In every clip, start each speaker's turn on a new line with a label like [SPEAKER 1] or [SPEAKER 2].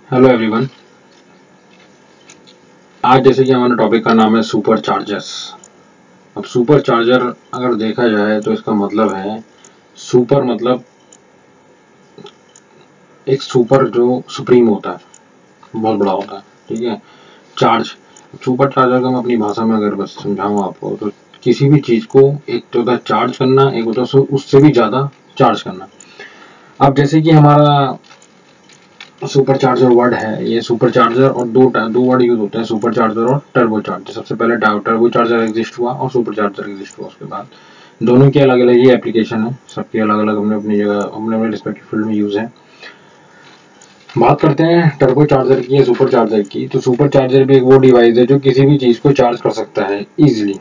[SPEAKER 1] Hello everyone. आज जैसे कि हमारे टॉपिक का नाम है सुपर चार्जर्स। अब सुपर चार्जर अगर देखा जाए तो इसका मतलब है सुपर मतलब एक सुपर जो सुप्रीम होता है, बहुत बड़ा होता है। ठीक है। चार्ज, सुपर चार्जर को मैं अपनी भाषा में अगर बस समझाऊं आपको तो किसी भी चीज को एक तो होता है चार्ज करना, एक होता है उससे भी ज्यादा चार्ज करना। अब जैसे कि हमारा सुपर चार्जर वर्ड है, ये सुपर चार्जर और दो वर्ड यूज होते हैं, सुपर चार्जर और टर्बो चार्जर। सबसे पहले टर्बो चार्जर एग्जिस्ट हुआ और सुपर चार्जर एग्जिस्ट हुआ। उसके बाद दोनों की अलग अलग ही एप्लीकेशन है, सबकी अलग अलग हमने अपनी जगह अपने रिस्पेक्टिव फील्ड में यूज है। बात करते हैं टर्बो चार्जर की या सुपर चार्जर की। तो सुपर चार्जर भी एक वो डिवाइस है जो किसी भी चीज को चार्ज कर सकता है इजीली,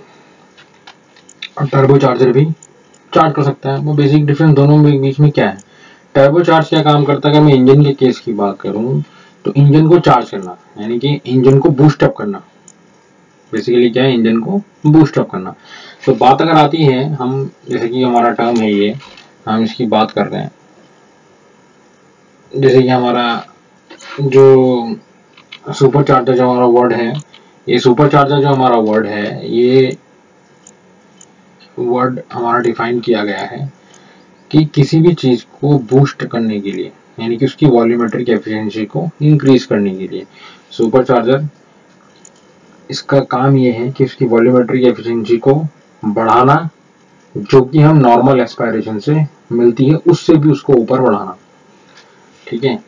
[SPEAKER 1] और टर्बो चार्जर भी चार्ज कर सकता है। वो बेसिक डिफरेंस दोनों में बीच में क्या है? टर्बो चार्ज क्या काम करता है? अगर मैं इंजन के केस की बात करूं तो इंजन को चार्ज करना, यानी कि इंजन को बूस्ट अप करना। बेसिकली क्या है? इंजन को बूस्ट अप करना। तो बात अगर आती है, हम जैसे कि हमारा टर्म है ये, हम इसकी बात कर रहे हैं। जैसे कि हमारा जो सुपर चार्जर जो हमारा वर्ड है, ये सुपर चार्जर जो हमारा वर्ड है, ये वर्ड हमारा डिफाइन किया गया है कि किसी भी चीज को बूस्ट करने के लिए, यानी कि उसकी वॉल्यूमेट्रिक एफिशिएंसी को इंक्रीज करने के लिए सुपर चार्जर, इसका काम ये है कि उसकी वॉल्यूमेट्रिक एफिशिएंसी को बढ़ाना, जो कि हम नॉर्मल एस्पायरेशन से मिलती है उससे भी उसको ऊपर बढ़ाना। ठीक है।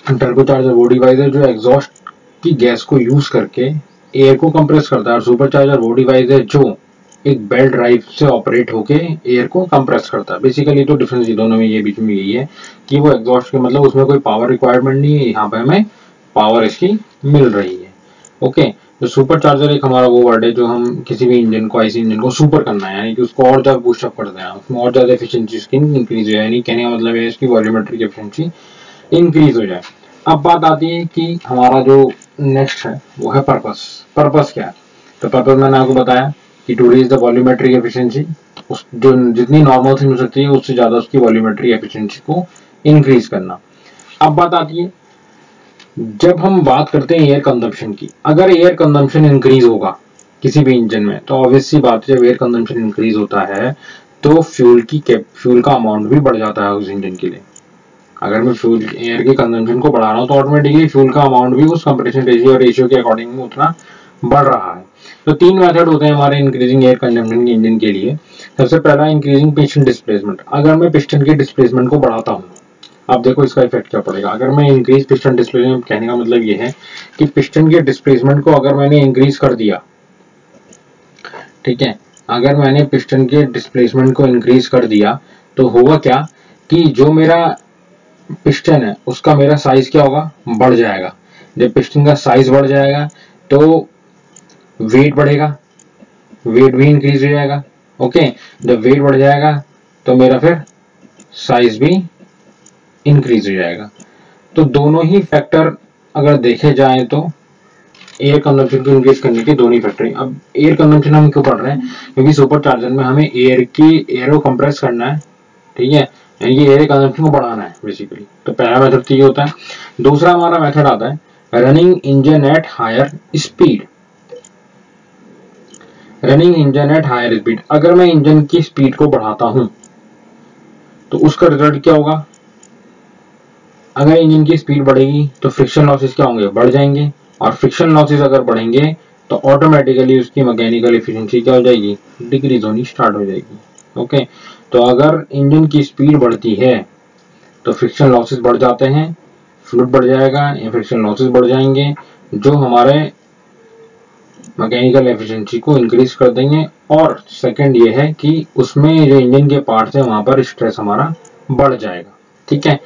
[SPEAKER 1] टर्बो चार्जर वो डिवाइस है जो एग्जॉस्ट की गैस को यूज करके एयर को कंप्रेस करता है, और सुपर चार्जर वो डिवाइस है जो एक बेल्ट ड्राइव से ऑपरेट होके एयर को कंप्रेस करता है। बेसिकली तो डिफरेंस दोनों में ये बीच में यही है कि वो एग्जॉस्ट के मतलब उसमें कोई पावर रिक्वायरमेंट नहीं है, यहाँ पे हमें पावर इसकी मिल रही है। ओके। तो सुपर चार्जर एक हमारा वो वर्ड है जो हम किसी भी इंजन को, आईसी इंजन को सुपर करना है, यानी कि उसको और ज्यादा बूस्ट अप कर देना, उसमें और ज्यादा एफिशिएंसी उसकी इंक्रीज हो जाए, यानी कहने का मतलब है इसकी वॉल्यूमेट्रिक एफिशिएंसी इंक्रीज हो जाए। अब बात आती है कि हमारा जो नेक्स्ट है वो है पर्पस। पर्पस क्या है? तो पर्पस मैंने आपको बताया कि to raise the volumetric efficiency, उस जो जितनी नॉर्मल से मिल सकती है उससे ज्यादा उसकी वॉल्यूमेट्रिक एफिशिएंसी को इंक्रीज करना। अब बात आती है, जब हम बात करते हैं एयर कंजम्पशन की, अगर एयर कंजम्पशन इंक्रीज होगा किसी भी इंजन में तो ऑब्वियस सी बात है, जब एयर कंजम्पशन इंक्रीज होता है तो फ्यूल का अमाउंट भी बढ़ जाता है उस इंजन के लिए। अगर मैं फ्यूल एयर के कंजम्पशन को बढ़ा रहा हूँ तो ऑटोमेटिकली फ्यूल का अमाउंट भी उस कंप्रेशन रेशियो के अकॉर्डिंग उतना बढ़ रहा है। तो तीन मेथड होते हैं हमारे इंक्रीजिंग एयर कंजम्पशन के इंजन के लिए। सबसे पहला इंक्रीजिंग पिस्टन डिस्प्लेसमेंट। अगर मैं पिस्टन के डिस्प्लेसमेंट को बढ़ाता हूँ, अब देखो इसका इफेक्ट क्या पड़ेगा। अगर मैं इंक्रीज पिस्टन डिस्प्लेसमेंट, कहने का मतलब ये है कि पिस्टन के डिस्प्लेसमेंट को अगर मैंने इंक्रीज कर दिया, ठीक है, अगर मैंने पिस्टन के डिस्प्लेसमेंट को इंक्रीज कर दिया तो होगा क्या कि जो मेरा पिस्टन है उसका मेरा साइज क्या होगा? बढ़ जाएगा। जब पिस्टन का साइज बढ़ जाएगा तो वेट बढ़ेगा, वेट भी इंक्रीज हो जाएगा। ओके। जब वेट बढ़ जाएगा तो मेरा फिर साइज भी इंक्रीज हो जाएगा। तो दोनों ही फैक्टर अगर देखे जाए तो एयर कंजम्पशन को इंक्रीज करने के दोनों ही फैक्टर। अब एयर कंजम्पशन हम क्यों पढ़ रहे हैं? क्योंकि सुपर चार्जर में हमें एयर को कंप्रेस करना है। ठीक है, यानी कि एयर कंजम्पशन को बढ़ाना है बेसिकली। तो पहला मेथड तो ये होता है। दूसरा हमारा मेथड आता है running engine at higher speed. Running engine at higher speed, अगर मैं इंजन की स्पीड को बढ़ाता हूं तो उसका रिजल्ट क्या होगा? अगर इंजन की स्पीड बढ़ेगी तो फ्रिक्शन लॉसेस क्या होंगे? बढ़ जाएंगे, और फ्रिक्शन लॉसेस अगर बढ़ेंगे तो ऑटोमेटिकली उसकी मैकेनिकल एफिशिएंसी क्या हो जाएगी? डिक्रीज होनी स्टार्ट हो जाएगी। ओके। तो अगर इंजन की स्पीड बढ़ती है तो फ्रिक्शन लॉसेस बढ़ जाते हैं, फ्लूइड बढ़ जाएगा या फ्रिक्शन लॉसेस बढ़ जाएंगे, जो हमारे मैकेनिकल एफिशिएंसी को इंक्रीज कर देंगे। और सेकंड ये है कि उसमें जो इंजन के पार्ट्स है वहां पर स्ट्रेस हमारा बढ़ जाएगा। ठीक है।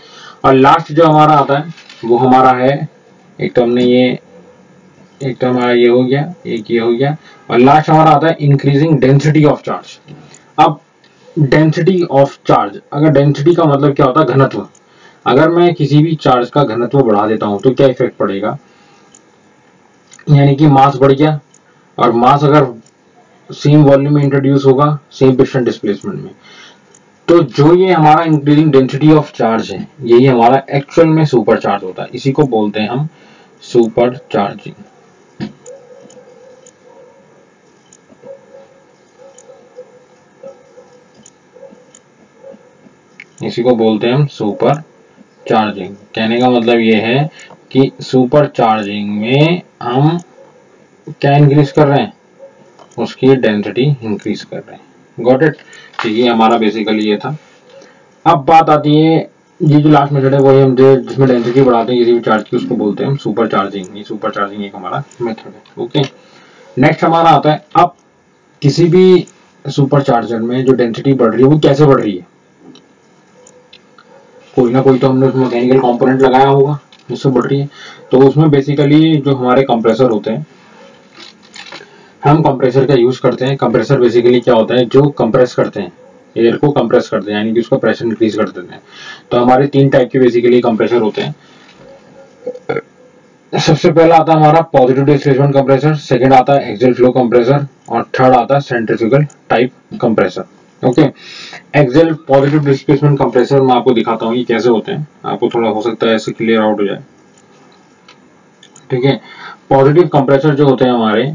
[SPEAKER 1] और लास्ट जो हमारा आता है वो हमारा है, एक तो हमने ये, एक तो हमारा ये हो गया, एक ये हो गया, और लास्ट हमारा आता है इंक्रीजिंग डेंसिटी ऑफ चार्ज। अब डेंसिटी ऑफ चार्ज, अगर डेंसिटी का मतलब क्या होता है? घनत्व। अगर मैं किसी भी चार्ज का घनत्व बढ़ा देता हूं तो क्या इफेक्ट पड़ेगा? यानी कि मास बढ़ गया, और मास अगर सेम वॉल्यूम में इंट्रोड्यूस होगा सेम पिस्टन डिस्प्लेसमेंट में, तो जो ये हमारा इंक्रीजिंग डेंसिटी ऑफ चार्ज है, यही हमारा एक्चुअल में सुपर चार्ज होता है, इसी को बोलते हैं हम सुपर चार्जिंग। इसी को बोलते हैं हम सुपर चार्जिंग। कहने का मतलब ये है कि सुपर चार्जिंग में हम क्या इंक्रीज कर रहे हैं, उसकी डेंसिटी इंक्रीज कर रहे हैं। Got it. तो ये हमारा बेसिकली ये था। अब बात आती है, ये जो लास्ट मेथड है वही हम जिसमें डेंसिटी बढ़ाते हैं किसी भी चार्ज की, उसको बोलते हैं हम सुपर चार्जिंग। ये सुपर चार्जिंग एक हमारा मेथड है। ओके, नेक्स्ट हमारा आता है, अब किसी भी सुपर चार्जर में जो डेंसिटी बढ़ रही है वो कैसे बढ़ रही है। कोई ना कोई तो हमने उसमें मैकेनिकल कंपोनेंट लगाया होगा जिससे बढ़ रही है। तो उसमें बेसिकली जो हमारे कंप्रेसर होते हैं, हम कंप्रेसर का यूज करते हैं। कंप्रेसर बेसिकली क्या होता है, जो कंप्रेस करते हैं, एयर को कंप्रेस करते हैं, यानी कि उसका प्रेशर इंक्रीज कर देते हैं। तो हमारे 3 टाइप के बेसिकली कंप्रेसर होते हैं। सबसे पहला आता है हमारा पॉजिटिव डिस्प्लेसमेंट कंप्रेसर, सेकंड आता है एक्सियल फ्लो कंप्रेसर, और थर्ड आता है centrifugal type compressor. Okay, axial positive displacement compressor मैं आपको दिखाता हूँ ये कैसे होते हैं, आपको थोड़ा हो सकता है ऐसे क्लियर आउट हो जाए। ठीक है, पॉजिटिव कंप्रेसर जो होते हैं हमारे,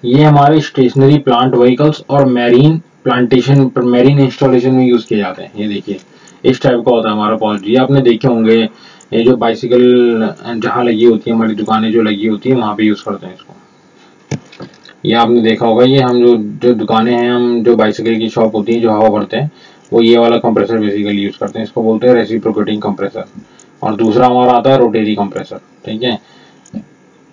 [SPEAKER 1] ये हमारे स्टेशनरी प्लांट व्हीकल्स और मैरीन प्लांटेशन, मैरीन इंस्टॉलेशन में यूज किए जाते हैं। ये देखिए इस टाइप का होता है हमारा पॉजिटिव। ये आपने देखे होंगे, ये जो बाइसिकल जहाँ लगी होती है, हमारी दुकानें जो लगी होती है वहां पे यूज करते हैं इसको। ये आपने देखा होगा, ये हम जो दुकानें हैं, हम जो बाइसिकल की शॉप होती है जो हवा भरते हैं, वो ये वाला कंप्रेसर बेसिकली यूज करते हैं। इसको बोलते हैं रेसिप्रोकेटिंग कंप्रेसर। और दूसरा हमारा आता है रोटेरी कंप्रेसर। ठीक है,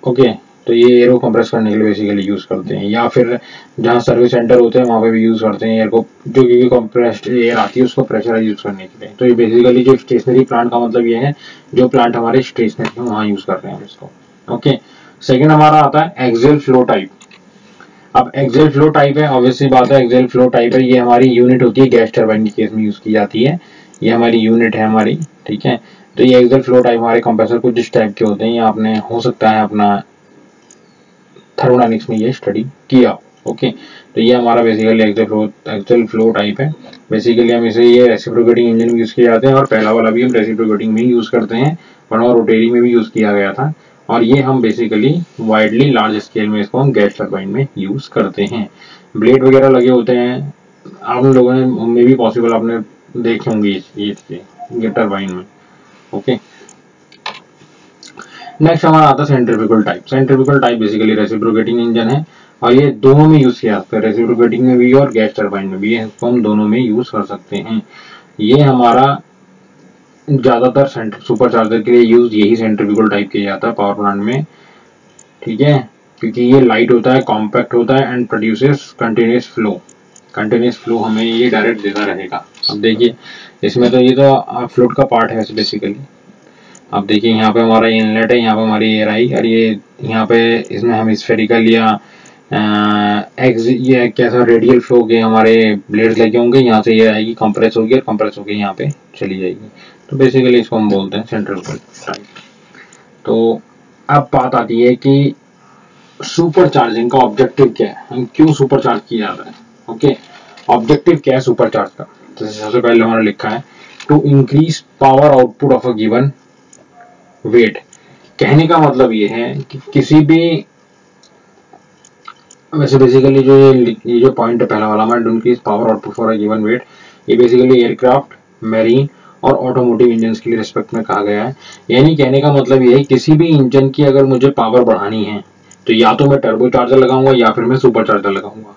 [SPEAKER 1] ओके, तो ये एयर को कंप्रेस करने के लिए बेसिकली यूज करते हैं, या फिर जहाँ सर्विस सेंटर होते हैं वहाँ पे भी यूज करते हैं एयर को, जो क्योंकि कंप्रेस्ड एयर आती है उसको प्रेशराइज यूज करने के लिए। तो ये बेसिकली जो स्टेशनरी प्लांट का मतलब ये है, जो प्लांट हमारे स्टेशनरी है वहाँ यूज कर रहे हैं इसको। ओके, सेकेंड हमारा आता है एक्सियल फ्लो टाइप। अब एक्सियल फ्लो टाइप है, ऑब्वियसली बात है, एक्सियल फ्लो टाइप है, ये हमारी यूनिट होती है गैस टरबाइन के केस में यूज की जाती है। ये हमारी यूनिट है हमारी। ठीक है, तो ये एक्सियल फ्लो टाइप हमारे कंप्रेसर कुछ इस टाइप के होते हैं। ये आपने हो सकता है अपना थर्मोडायनेमिक्स में ये स्टडी किया। ओके, तो ये हमारा बेसिकली एक्सियल फ्लो टाइप है। बेसिकली हम इसे ये रेसिप्रोकेटिंग इंजन में यूज किए जाते हैं, और पहला वाला भी हम रेसिप्रोकेटिंग में यूज करते हैं, वरना रोटेरी में भी यूज किया गया था। और ये हम बेसिकली वाइडली लार्ज स्केल में इसको हम गैस टरबाइन में यूज करते हैं। ब्लेड वगैरह लगे होते हैं, आप लोगों ने में भी पॉसिबल आपने देखे होंगे ये टरबाइन में। ओके, नेक्स्ट हमारा आता है centrifugal type. Centrifugal type basically reciprocating engine है, और ये दोनों में यूज किया जाता है, रेसिप्रोकेटिंग में भी और गैस टरबाइन में भी। इसको हम दोनों में यूज कर सकते हैं। ये हमारा ज्यादातर सुपर चार्जर के लिए यूज यही सेंट्रीफ्यूगल टाइप किया जाता है पावर प्लांट में। ठीक है, क्योंकि ये लाइट होता है, कॉम्पैक्ट होता है, and produces continuous flow. Continuous flow हमें ये डायरेक्ट देता रहेगा। अब देखिए इसमें तो ये तो फ्लूइड का पार्ट है बेसिकली। अब देखिए यहाँ पे हमारा इनलेट है, यहाँ पे हमारी एयर आई, और ये यहाँ पे इसमें हम स्फेरिकल या ये कैसा रेडियल फ्लो के हमारे ब्लेड्स लगे होंगे, यहाँ से ये आएगी, कंप्रेस होगी, और कंप्रेस होगी यहाँ पे चली जाएगी। तो बेसिकली इसको हम बोलते हैं सेंट्रीफ्यूगल टाइप। तो अब बात आती है कि सुपर चार्जिंग का ऑब्जेक्टिव क्या है, हम क्यों सुपर चार्ज किया जाता है। ओके, ऑब्जेक्टिव क्या है सुपर चार्ज का, तो सबसे पहले हमारा लिखा है to increase power output of a given weight. कहने का मतलब ये है कि किसी भी, वैसे बेसिकली जो ये जो पॉइंट है पहला वाला हमारा, to increase power output for a given weight, ये बेसिकली एयरक्राफ्ट, मैरीन और ऑटोमोटिव इंजन के लिए रिस्पेक्ट में कहा गया है। यानी कहने का मतलब ये है किसी भी इंजन की अगर मुझे पावर बढ़ानी है तो या तो मैं टर्बो चार्जर लगाऊंगा या फिर मैं सुपर चार्जर लगाऊंगा।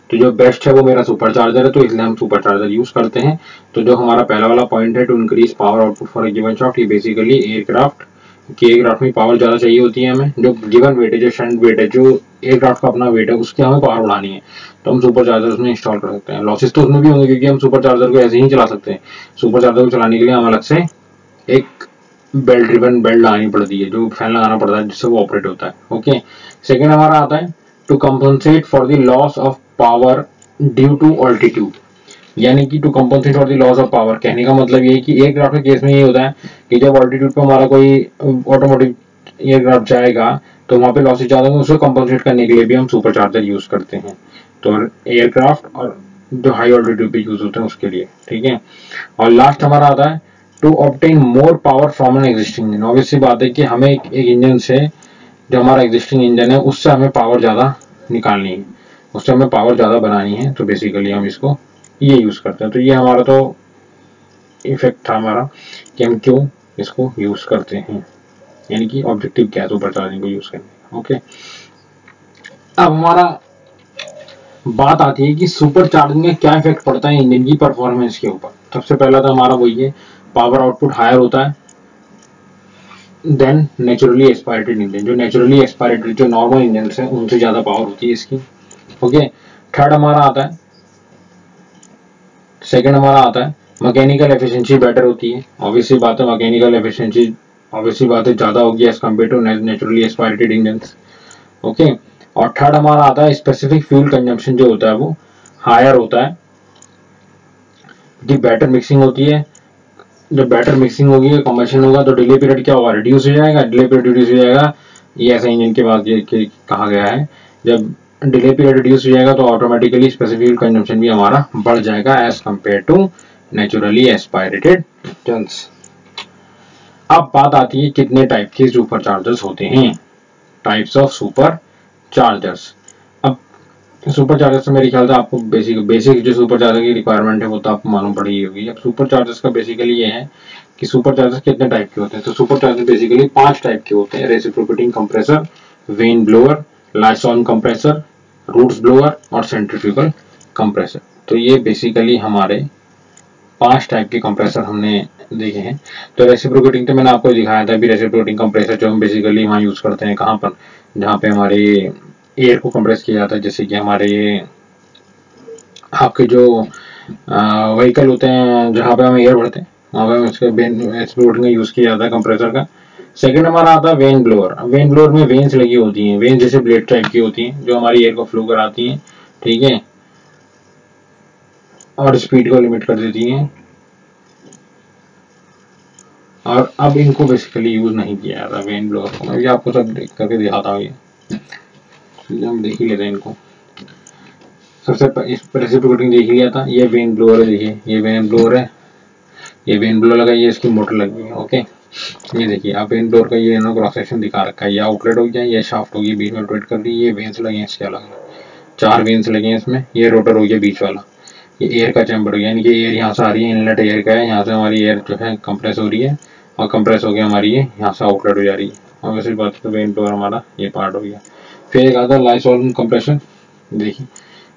[SPEAKER 1] तो जो बेस्ट है वो मेरा सुपर चार्जर है, तो इसलिए हम सुपर चार्जर यूज करते हैं। तो जो हमारा पहला वाला पॉइंट है to increase power output for a given shaft, ये बेसिकली एयरक्राफ्ट की, एयरक्राफ्ट में पावर ज्यादा चाहिए होती है हमें, जो गिवन वेट है, जो शंट वेट है, जो एयरक्राफ्ट का अपना वेट है, उसकी हमें पावर बढ़ानी है, तो हम सुपर चार्जर उसमें इंस्टॉल कर सकते हैं। लॉसेस तो उसमें भी होंगे क्योंकि हम सुपर चार्जर को ऐसे ही चला सकते हैं। सुपर चार्जर को चलाने के लिए हम अलग से एक बेल्ट ड्रिवन बेल्ट लगानी पड़ती है, जो फैन लगाना पड़ता है जिससे वो ऑपरेट होता है। ओके, सेकेंड हमारा आता है to compensate for the loss of power due to altitude. यानी कि to compensate for the loss of power, कहने का मतलब ये है कि एयरक्राफ्ट के केस में ये होता है कि जब ऑल्टीट्यूड पे हमारा कोई ऑटोमोटिव एयरक्राफ्ट जाएगा तो वहां पे लॉसेज ज्यादा होंगे, उसको कंपनसेट करने के लिए भी हम सुपर चार्जर यूज करते हैं। तो एयरक्राफ्ट और जो हाई ऑल्टीट्यूड पे यूज होते हैं उसके लिए, ठीक है। और लास्ट हमारा आता है to obtain more power from an existing engine. Obviously बात है कि हमें एक इंजन से, जो हमारा एग्जिस्टिंग इंजन है उससे हमें पावर ज़्यादा निकालनी है, उससे हमें पावर ज़्यादा बनानी है, तो बेसिकली हम इसको ये यूज़ करते हैं। तो ये हमारा तो इफेक्ट था हमारा कि हम क्यों इसको यूज़ करते हैं, यानी कि ऑब्जेक्टिव क्या है सुपर चार्जिंग को यूज़ करने का। ओके, अब हमारा बात आती है कि सुपर चार्जिंग का क्या इफेक्ट पड़ता है इंजन की परफॉर्मेंस के ऊपर। सबसे पहला तो हमारा वही है, पावर आउटपुट हायर होता है देन नेचुरली एस्पायरेटेड इंजन। जो नेचुरली एस्पायरेटेड जो नॉर्मल इंजन है उनसे ज़्यादा पावर होती है इसकी। ओके, थर्ड हमारा आता है, सेकंड हमारा आता है मैकेनिकल एफिशिएंसी बेटर होती है। ऑब्वियसली बात है मैकेनिकल एफिशिएंसी ऑब्वियसली बात है ज़्यादा होगी as compared to naturally aspirated engine. Okay, और थर्ड हमारा आता है स्पेसिफिक फ्यूल कंजम्पशन जो होता है वो हायर होता है, कि बेटर मिक्सिंग होती है। जब बेटर मिक्सिंग होगी, कंबशन होगा, तो डिले पीरियड क्या होगा, रिड्यूस हो जाएगा। डिले पीरियड रिड्यूस हो जाएगा, ये ऐसा इंजन के बाद ये कहा गया है, जब डिले पीरियड रिड्यूस हो जाएगा तो ऑटोमेटिकली स्पेसिफिक कंजम्पशन भी हमारा बढ़ जाएगा as compared to naturally aspirated engines. अब बात आती है कितने टाइप के सुपर चार्जर्स होते हैं, टाइप्स ऑफ सुपर चार्जर्स। अब सुपर चार्जर्स से मेरे ख्याल से आपको बेसिक जो सुपर चार्जर की रिक्वायरमेंट है वो तो आपको मालूम पड़ी होगी। अब सुपर चार्जर्स का बेसिकली ये है कि सुपर चार्जर्स कितने टाइप के होते हैं। तो सुपर चार्जर बेसिकली 5 टाइप के होते हैं, reciprocating compressor, vane blower, Lysholm compressor, Roots blower और सेंट्रीफ्यूगल कंप्रेसर। तो ये बेसिकली हमारे 5 टाइप के कंप्रेसर हमने देखे हैं। तो रेसिप्रोकेटिंग तो मैंने आपको दिखाया था अभी, रेसिप्रोकेटिंग कंप्रेसर जो हम बेसिकली वहाँ यूज करते हैं कहाँ पर, जहाँ पे हमारे एयर को कंप्रेस किया जाता है। जैसे कि हमारे आपके जो व्हीकल होते हैं जहाँ पे हम एयर भरते हैं वहाँ पे उसके रेसिप्रोकेटिंग का यूज किया जाता है कंप्रेसर का। सेकंड हमारा आता है वेन ब्लोअर। वेन ब्लोअर में वेन्स लगी होती हैं, वेन्स जैसे ब्लेड टाइप की होती हैं जो हमारी एयर को फ्लो कराती हैं, ठीक है, और स्पीड को लिमिट कर देती हैं। और अब इनको बेसिकली यूज नहीं किया जाता वेन ब्लोअर को। मैं भी आपको सब देख करके दिखाता हूँ, ये हम देख ही लेते हैं इनको। सबसे रेसिप्रोकेटिंग देख लिया था, ये वेन ब्लोअर है, देखिए ये वेन ब्लोअर है, ये वेन ब्लोअर लगा, ये इसकी मोटर लगी है। ओके, ये देखिए आप वेन ब्लोअर का ये क्रॉस सेक्शन दिखा रखा है, ये आउटलेट हो गया, ये शाफ्ट हो गई, बीच में रोटेट कर दी, ये वेन्स लगे हैं इसके अलग, 4 वेन्स लगे हैं इसमें, ये रोटर हो गया बीच वाला, ये एयर का चैम्बर हो गया, यानी कि एयर यहाँ से आ रही है, इनलेट एयर का है, यहाँ से हमारी एयर जो है कंप्रेस हो रही है और कंप्रेस हो गया हमारी ये यहाँ से आउटलेट हो जा रही है। और वैसे बात तो वेन ब्लोअर हमारा ये पार्ट हो गया। फिर एक आता है लाइसॉन कंप्रेसर, देखिए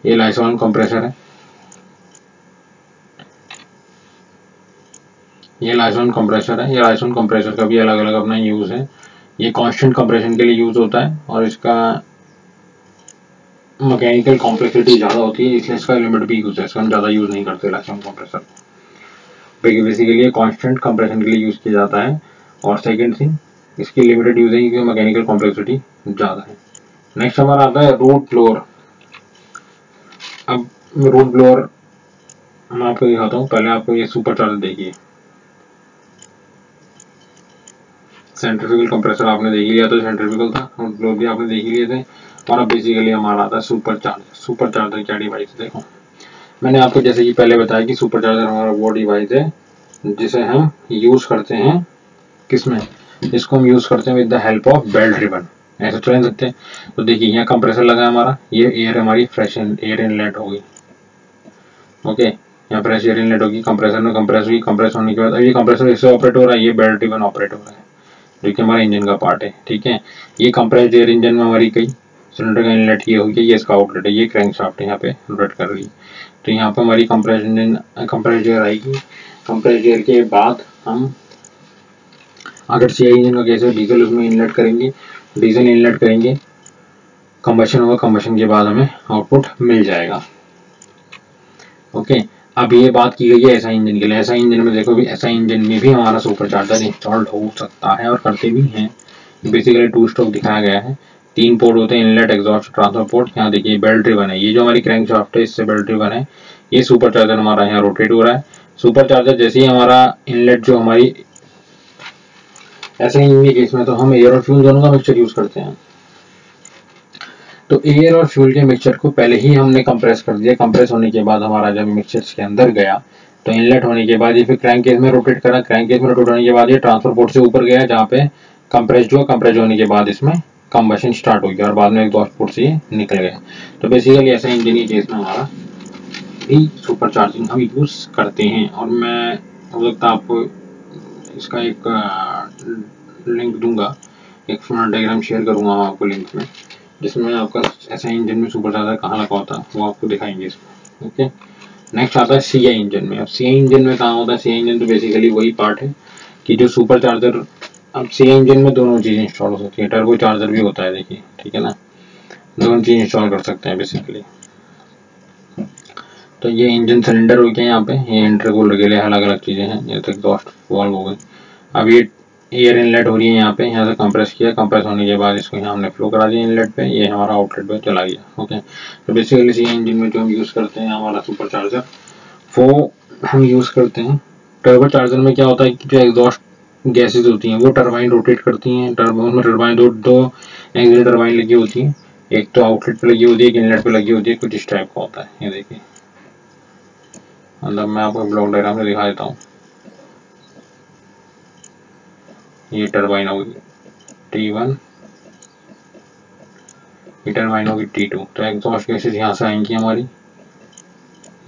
[SPEAKER 1] ये लाइसॉन कंप्रेसर है, ये लाइसॉन कंप्रेसर है। ये लाइसॉन कंप्रेसर का भी अलग अलग अपना यूज है। ये कांस्टेंट कंप्रेशन के लिए यूज होता है और इसका मैकेनिकल कॉम्प्लेक्सिटी ज़्यादा होती है, इसलिए इसका लिमिट भी यूज है, इसका हम ज़्यादा यूज नहीं करते लाइसॉन कंप्रेसर को। बेसिकली ये कांस्टेंट कंप्रेशन के लिए यूज किया जाता है। और सेकेंड थिंग इसकी लिमिटेड यूज है क्योंकि मैकेनिकल कॉम्प्लेक्सिटी ज़्यादा है। नेक्स्ट हमारा आता है रूट ब्लोअर। अब रूट ब्लोअर मैं आपको दिखाता हूँ, पहले आपको ये सुपर चार्जर देखिए। सेंट्रीफ्यूगल कंप्रेसर आपने देख लिया था, सेंट्रीफ्यूगल था, रूट ब्लोअर भी आपने देख लिए थे। और अब बेसिकली हमारा आता है सुपर चार्जर। सुपर चार्जर क्या डिवाइस है, देखो मैंने आपको जैसे कि पहले बताया कि सुपर चार्जर हमारा वो डिवाइस है जिसे हम यूज करते हैं किसमें, इसको हम यूज करते हैं with the help of belt ribbon, ऐसा चल सकते हैं। तो देखिए यहाँ कंप्रेसर लगा है हमारा, ये एयर हमारी फ्रेश एयर इनलेट होगी। ओके, यहाँ फ्रेश एयर इनलेट होगी, कंप्रेसर में कंप्रेस हुई, कंप्रेस होने के बाद अब ये कंप्रेसर इससे ऑपरेट हो रहा है, ये बेल्ट रिबन ऑपरेट हो रहा है जो कि हमारा इंजन का पार्ट है, ठीक है। ये कंप्रेस्ड एयर इंजन में हमारी कई सिलेंडर का इनलेट ये हो गया, ये इसका आउटलेट है, ये क्रैंक शाफ्ट है यहाँ पे रोटेट कर रही है। तो यहाँ पे हमारी कंप्रेस्ड एयर आएगी। कंप्रेस्ड एयर के बाद हम अगर सीआई इंजन का केस है डीजल उसमें इनलेट करेंगे, डीजल इनलेट करेंगे, कंबशन होगा, कंबशन के बाद हमें आउटपुट मिल जाएगा। ओके, अब ये बात की गई है ऐसा इंजन के लिए। ऐसा इंजन में देखो भी ऐसा इंजन में भी हमारा सुपर चार्जर इंस्टॉल्ड हो सकता है और करते भी हैं। बेसिकली 2 स्ट्रोक दिखाया गया है, 3 पोर्ट होते हैं, इनलेट एग्जॉस्ट ट्रांसफर पोर्ट। यहाँ देखिए बेल्ट रिबन है, ये जो हमारी क्रैंक शाफ्ट है इससे बेल्ट रिबन है, ये सुपर चार्जर हमारा यहाँ रोटेट हो रहा है। सुपर चार्जर जैसे ही हमारा इनलेट जो हमारी ऐसे इंजन के केस में तो हम एयर और फ्यूल दोनों का मिक्सचर यूज करते हैं। तो एयर और फ्यूल के मिक्सचर को पहले ही हमने कंप्रेस कर दिया। कंप्रेस होने के बाद हमारा जब मिक्सचर के अंदर गया तो इनलेट होने के बाद ये फिर क्रैंक केस में रोटेट करा। क्रैंक केस में रोटेट होने के बाद ये ट्रांसफर पोर्ट से ऊपर गया जहाँ पे कंप्रेस हुआ। कंप्रेस होने के बाद इसमें कंबशन स्टार्ट हो गया और बाद में एग्जॉस्ट पोर्ट से ये निकल गया। तो बेसिकली ऐसा इंजन के केस में हमारा भी सुपर चार्जिंग हम यूज करते हैं। और मैं हो सकता आपको इसका एक लिंक दूंगा, एक फ्रंट डायग्राम शेयर करूंगा मैं आपको लिंक में, जिसमें आपका ऐसा इंजन में सुपर चार्जर कहाँ लगा होता है वो आपको दिखाएंगे इसमें। ओके, नेक्स्ट आता है सीआई इंजन में। अब सीआई इंजन में कहाँ होता है? सीआई इंजन तो बेसिकली वही पार्ट है कि जो सुपर चार्जर, अब सीआई इंजन में दोनों चीज़ इंस्टॉल हो सकती है, टर्बो चार्जर भी होता है, देखिए ठीक है ना, दोनों चीज़ इंस्टॉल कर सकते हैं बेसिकली। तो ये इंजन सिलेंडर हो गया, यहाँ पे ये इंटरकूलर के लिए अलग अलग चीज़ें हैं। ये तो एग्जॉस्ट वाल्व हो गई। अब ये एयर इनलेट हो रही है यहाँ पे, यहाँ से कंप्रेस किया, कंप्रेस होने के बाद इसको यहाँ हमने फ्लो करा दिया इनलेट पे, ये हमारा आउटलेट पे चला गया। ओके, तो बेसिकली सी इंजन में जो हम यूज़ करते हैं हमारा सुपर चार्जर, वो हम यूज़ करते हैं। टर्बो चार्जर में क्या होता है कि जो एग्जॉस्ट गैसेज होती हैं वो टरबाइन रोटेट करती हैं। उसमें टरबाइन दो एक्सियल टरबाइन लगी होती हैं, एक तो आउटलेट पे लगी होती है, एक इनलेट पे लगी होती है। कुछ इस टाइप का होता है, ये देखिए, मतलब मैं आपको ब्लॉक डायग्राम में दिखा देता हूँ। ये टरबाइन होगी T1, ये टरबाइन होगी T2। तो एग्जॉस्ट गैसेज यहाँ से आएंगी हमारी,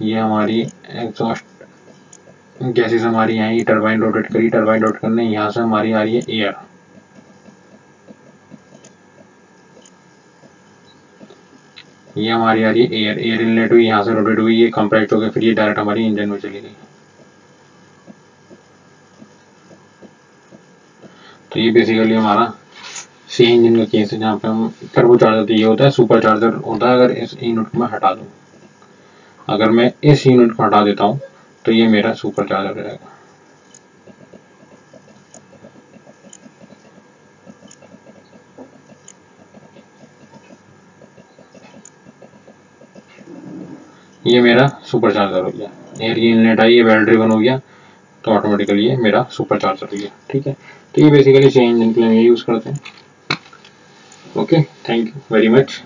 [SPEAKER 1] ये हमारी एग्जॉस्ट गैसेज हमारी आएंगी, टरबाइन रोटेट करी, टरबाइन रोटेट करने यहाँ से हमारी आ रही है एयर, ये हमारी आ रही है एयर। एयर इनलेट हुई, यहाँ से रोटेट हुई, ये कंप्रेस्ड हो गई, फिर ये डायरेक्ट हमारी इंजन में चली गई। तो ये बेसिकली हमारा सी इंजन का केस है, जहाँ पे हम टर्बो चार्जर तो ये होता है, सुपर चार्जर होता है अगर इस यूनिट को मैं हटा दूँ। अगर मैं इस यूनिट को हटा देता हूँ तो ये मेरा सुपर चार्जर रहेगा। ये मेरा सुपर चार्जर हो गया। एयर की इनलेट आई, ये वेल ड्रिवन हो गया, तो ऑटोमेटिकली ये मेरा सुपर चार्जर हो गया। ठीक है, तो ये बेसिकली सी इंजन के लिए यूज़ करते हैं। Okay, thank you very much.